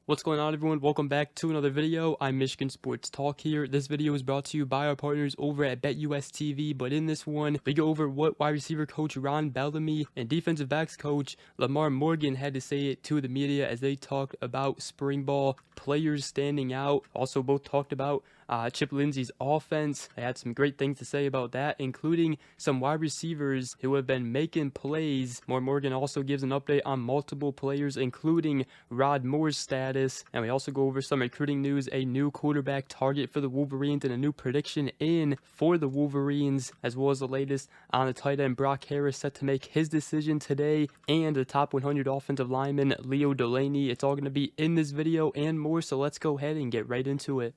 What's going on, everyone? Welcome back to another video. I'm Michigan Sports Talk here. This video is brought to you by our partners over at BetUS TV, but in this one, we go over what wide receiver coach Ron Bellamy and defensive backs coach Lamar Morgan had to say to the media as they talked about spring ball, players standing out. Also, both talked about Chip Lindsey's offense. They had some great things to say about that, including some wide receivers who have been making plays. Morgan also gives an update on multiple players, including Rod Moore's status. And we also go over some recruiting news, a new quarterback target for the Wolverines, and a new prediction in for the Wolverines, as well as the latest on the tight end Brock Harris set to make his decision today, and the top 100 offensive lineman Leo Delaney. It's all going to be in this video and more, so let's go ahead and get right into it.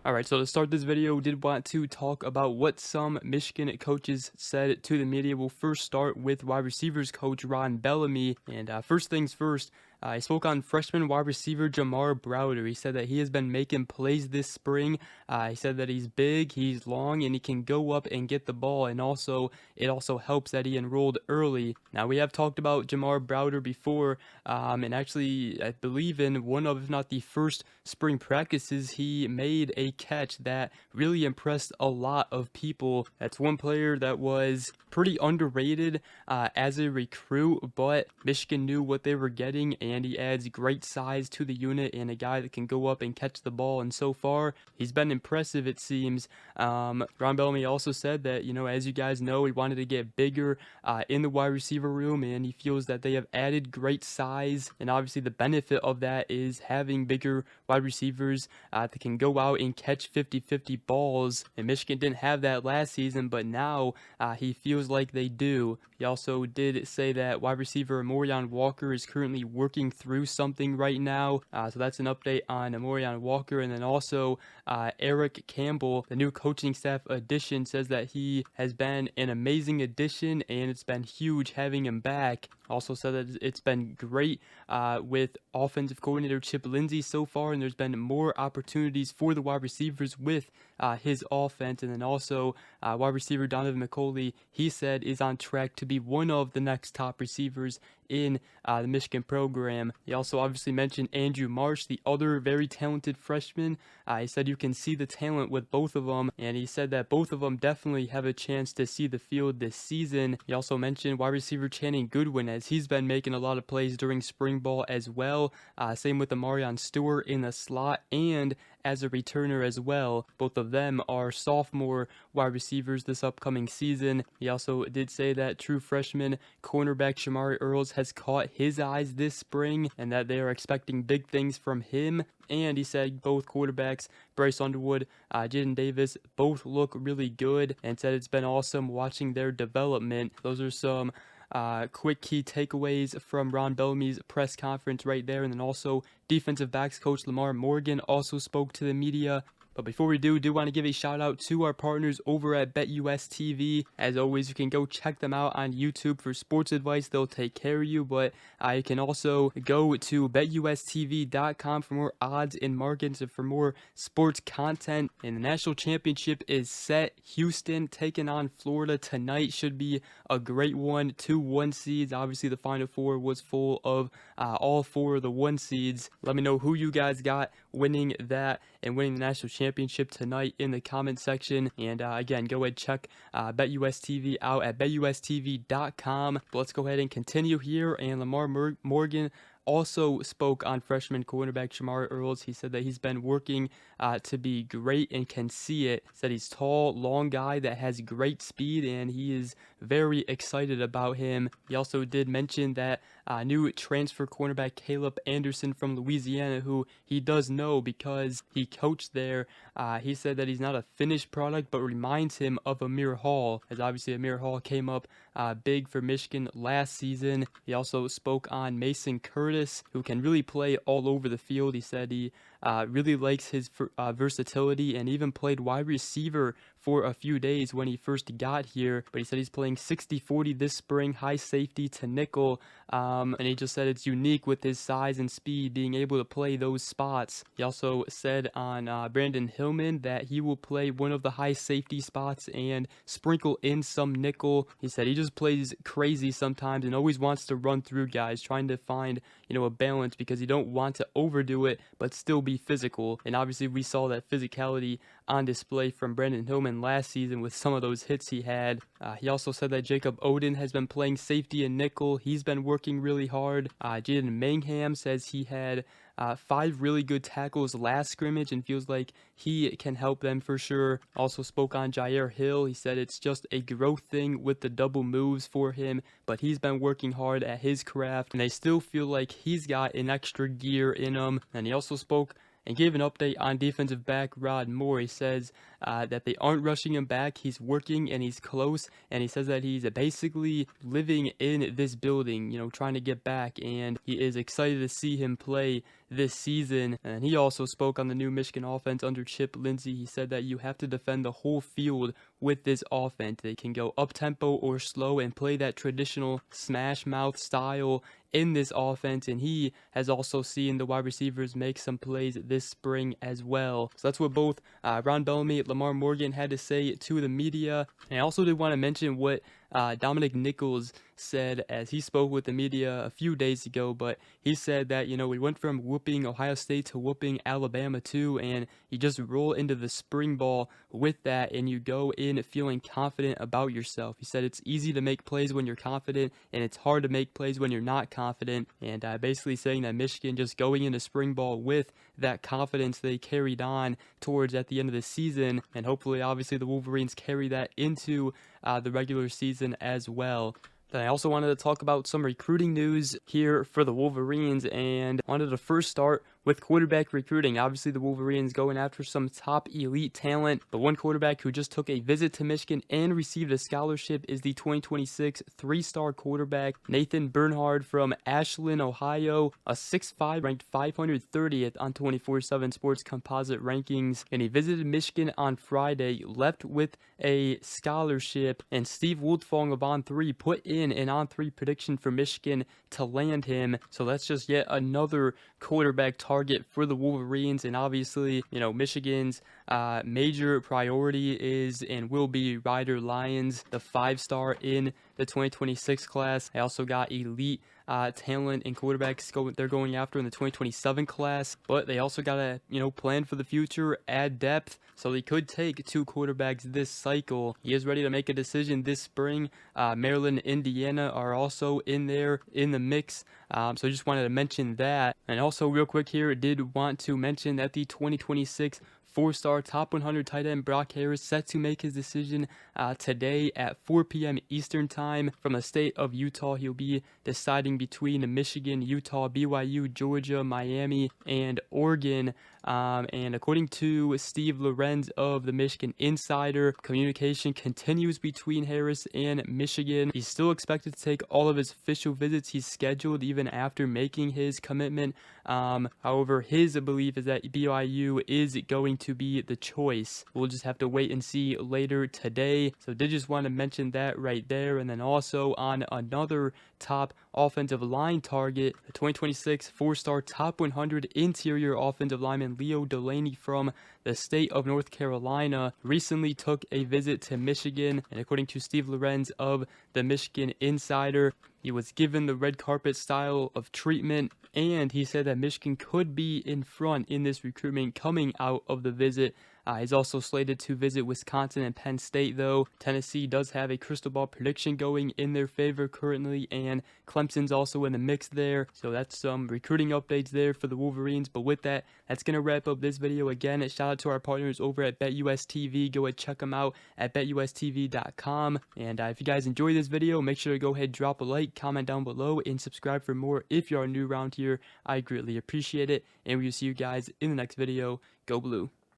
Alright, so to start this video, did want to talk about what some Michigan coaches said to the media. We'll first start with wide receivers coach Ron Bellamy. And first things first, he spoke on freshman wide receiver Jamar Browder. He said that he has been making plays this spring. He said that he's big, he's long, and he can go up and get the ball. And also, it also helps that he enrolled early. Now, we have talked about Jamar Browder before, and actually, I believe in one of, if not the first spring practices, he made a catch that really impressed a lot of people. That's one player that was pretty underrated as a recruit, but Michigan knew what they were getting, and he adds great size to the unit and a guy that can go up and catch the ball. And so far, he's been impressive, it seems. Ron Bellamy also said that, as you guys know, he wanted to get bigger in the wide receiver room, and he feels that they have added great size. And obviously, the benefit of that is having bigger wide receivers that can go out and catch 50-50 balls. And Michigan didn't have that last season, but now he feels like they do. He also did say that wide receiver Amorion Walker is currently working through something right now. So that's an update on Amorion Walker. And then also Eric Campbell, the new coaching staff addition, says that he has been an amazing addition and it's been huge having him back. Also said that it's been great with offensive coordinator Chip Lindsey so far, and there's been more opportunities for the wide receivers with his offense. And then also wide receiver Donaven McCulley, he said, is on track to be one of the next top receivers in the Michigan program. He also obviously mentioned Andrew Marsh, the other very talented freshman. He said you can see the talent with both of them, and he said that both of them definitely have a chance to see the field this season. He also mentioned wide receiver Channing Goodwin, as he's been making a lot of plays during spring ball as well. Same with Amarion Stewart in the slot and as a returner as well. Both of them are sophomore wide receivers this upcoming season. He also did say that true freshman cornerback Shamari Earls has caught his eyes this spring and that they are expecting big things from him. And he said both quarterbacks, Bryce Underwood, Jaden Davis, both look really good, and said it's been awesome watching their development. Those are some quick key takeaways from Ron Bellamy's press conference right there. And then also defensive backs coach Lamar Morgan also spoke to the media. But before we do want to give a shout out to our partners over at BetUS TV. As always, you can go check them out on YouTube for sports advice. They'll take care of you. But you can also go to betustv.com for more odds and markets and for more sports content. And the national championship is set. Houston taking on Florida tonight. Should be a great one. 2 1 seeds. Obviously, the Final Four was full of all 4 of the 1 seeds. Let me know who you guys got winning that and winning the national championship tonight in the comment section. And again, go ahead and check BetUS TV out at betustv.com. But let's go ahead and continue here. And Lamar Morgan also spoke on freshman cornerback Shamari Earls. He said that he's been working to be great and can see it. Said he's tall, long guy that has great speed, and he is very excited about him. He also did mention that new transfer cornerback Caleb Anderson from Louisiana, who he does know because he coached there. He said that he's not a finished product, but reminds him of Amir Hall, as obviously Amir Hall came up big for Michigan last season. He also spoke on Mason Curtis, who can really play all over the field. He said he really likes his versatility and even played wide receiver for a few days when he first got here, but he said he's playing 60-40 this spring, high safety to nickel, and he just said it's unique with his size and speed being able to play those spots. He also said on Brandyn Hillman that he will play one of the high safety spots and sprinkle in some nickel. He said he just plays crazy sometimes and always wants to run through guys, trying to find, a balance because you don't want to overdo it but still be physical. And obviously we saw that physicality on display from Brandyn Hillman last season with some of those hits he had. He also said that Jacob Oden has been playing safety and nickel. He's been working really hard. Jaden Mangham says he had 5 really good tackles last scrimmage and feels like he can help them for sure. Also spoke on Jyaire Hill. He said it's just a growth thing with the double moves for him, but he's been working hard at his craft and they still feel like he's got an extra gear in him. And he also spoke and gave an update on defensive back Ron Moore. He says that they aren't rushing him back. He's working and he's close, and he says that he's basically living in this building, trying to get back, and he is excited to see him play this season. And he also spoke on the new Michigan offense under Chip Lindsey. He said that you have to defend the whole field with this offense. They can go up-tempo or slow and play that traditional smash mouth style in this offense, and he has also seen the wide receivers make some plays this spring as well. So that's what both Ron Bellamy and Lamar Morgan had to say to the media. And I also did want to mention what Dominic Nichols said as he spoke with the media a few days ago, but he said that, we went from whooping Ohio State to whooping Alabama too, and you just roll into the spring ball with that and you go in feeling confident about yourself. He said it's easy to make plays when you're confident and it's hard to make plays when you're not confident, and basically saying that Michigan just going into spring ball with that confidence they carried on towards at the end of the season, and hopefully obviously the Wolverines carry that into the regular season as well. Then I also wanted to talk about some recruiting news here for the Wolverines, and wanted to first start with quarterback recruiting. Obviously the Wolverines going after some top elite talent, but one quarterback who just took a visit to Michigan and received a scholarship is the 2026 3-star quarterback Nathan Bernhard from Ashland, Ohio, a 6'5", ranked 530th on 24/7 Sports composite rankings, and he visited Michigan on Friday, left with a scholarship, and Steve Wiltfong of On3 put in an On3 prediction for Michigan to land him. So that's just yet another quarterback target for the Wolverines, and obviously, Michigan's major priority is and will be Ryder Lyons, the 5-star in the 2026 class. I also got elite talent and quarterbacks they're going after in the 2027 class, but they also got to plan for the future, add depth, so they could take 2 quarterbacks this cycle. He is ready to make a decision this spring. Maryland, Indiana are also in there in the mix, so I just wanted to mention that. And also real quick here, did want to mention that the 2026 4-star top 100 tight end Brock Harris set to make his decision today at 4 p.m. Eastern time from the state of Utah. He'll be deciding between Michigan, Utah, BYU, Georgia, Miami, and Oregon. And according to Steve Lorenz of the Michigan Insider, communication continues between Harris and Michigan. He's still expected to take all of his official visits he's scheduled even after making his commitment. However, his belief is that BYU is going to be the choice. We'll just have to wait and see later today. So did just want to mention that right there. And then also on another top offensive line target, the 2026 4-star top 100 interior offensive lineman Leo Delaney from the state of North Carolina recently took a visit to Michigan, and according to Steve Lorenz of the Michigan Insider, he was given the red carpet style of treatment, and he said that Michigan could be in front in this recruitment coming out of the visit. He's also slated to visit Wisconsin and Penn State, though. Tennessee does have a crystal ball prediction going in their favor currently, and Clemson's also in the mix there. So that's some recruiting updates there for the Wolverines. But with that, that's going to wrap up this video. Again, shout out to our partners over at BetUSTV. Go ahead, check them out at BetUSTV.com. And if you guys enjoyed this video, make sure to go ahead, drop a like, comment down below, and subscribe for more if you are new around here. I greatly appreciate it. And we will see you guys in the next video. Go Blue.